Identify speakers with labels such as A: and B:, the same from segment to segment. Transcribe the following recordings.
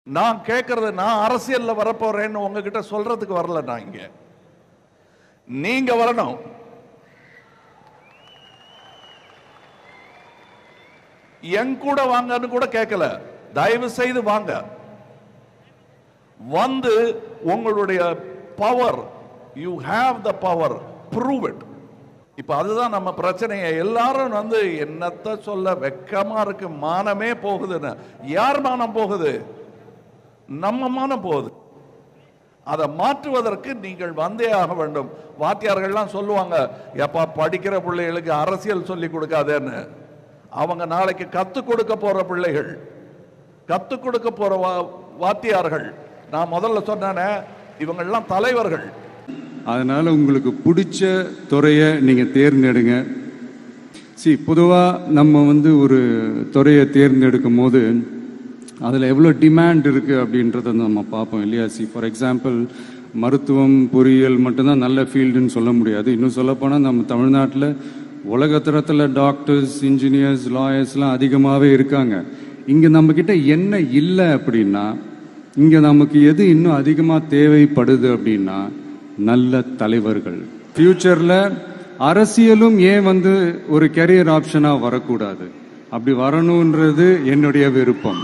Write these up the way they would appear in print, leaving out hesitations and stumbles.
A: நான் கேட்கறது, நான் அரசியல்ல வரப்போறேன்னு உங்ககிட்ட சொல்றதுக்கு வரல. நான் இங்க நீங்க வரணும். என் கூட வாங்கன்னு கூட கேட்கல. தயவு செய்து வாங்க, வந்து உங்களுடைய power, you have the power, prove it. இப்ப அதுதான் நம்ம பிரச்சனையை. எல்லாரும் வந்து என்னத்த சொல்ல, வெக்கமா இருக்கு, மானமே போகுதுன்னு. யார் மானம் போகுது? நம்ம மானம் போகுது. அதை மாற்றுவதற்கு நீங்கள் வந்தே ஆக வேண்டும். வாத்தியார்கள்லாம் சொல்லுவாங்க, எப்பா படிக்கிற பிள்ளைகளுக்கு அரசியல் சொல்லி கொடுக்காதேன்னு. அவங்க நாளைக்கு கத்துக் கொடுக்க போற பிள்ளைகள், கத்துக் கொடுக்க போற வாத்தியார்கள். நான் முதல்ல சொன்னேனே, இவங்கெல்லாம் தலைவர்கள்.
B: அதனால உங்களுக்கு பிடிச்ச துறையை நீங்க தேர்ந்தெடுங்க. பொதுவாக நம்ம வந்து ஒரு துறையை தேர்ந்தெடுக்கும் போது அதில் எவ்வளோ டிமாண்ட் இருக்குது அப்படின்றத நம்ம பார்ப்போம் இல்லையா? ஃபார் எக்ஸாம்பிள், மருத்துவம், பொறியியல் மட்டும்தான் நல்ல ஃபீல்டுன்னு சொல்ல முடியாது. இன்னும் சொல்லப்போனால் நம்ம தமிழ்நாட்டில் உலகத்தரத்தில் டாக்டர்ஸ், இன்ஜினியர்ஸ், லாயர்ஸ்லாம் அதிகமாகவே இருக்காங்க. இங்கே நம்மக்கிட்ட என்ன இல்லை அப்படின்னா, இங்கே நமக்கு எது இன்னும் அதிகமாக தேவைப்படுது அப்படின்னா நல்ல தலைவர்கள். ஃப்யூச்சரில் அரசியலும் ஏன் வந்து ஒரு கெரியர் ஆப்ஷனாக வரக்கூடாது? அப்படி வரணுன்றது என்னுடைய விருப்பம்.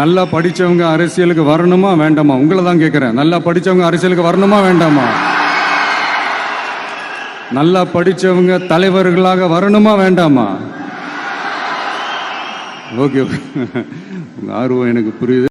B: நல்லா படித்தவங்க அரசியலுக்கு வரணுமா வேண்டாமா? உங்களை தான் கேட்குறேன். நல்லா படித்தவங்க அரசியலுக்கு வரணுமா வேண்டாமா? நல்லா படித்தவங்க தலைவர்களாக வரணுமா வேண்டாமா? ஓகே, உங்கள் ஆர்வம் எனக்கு புரியுது.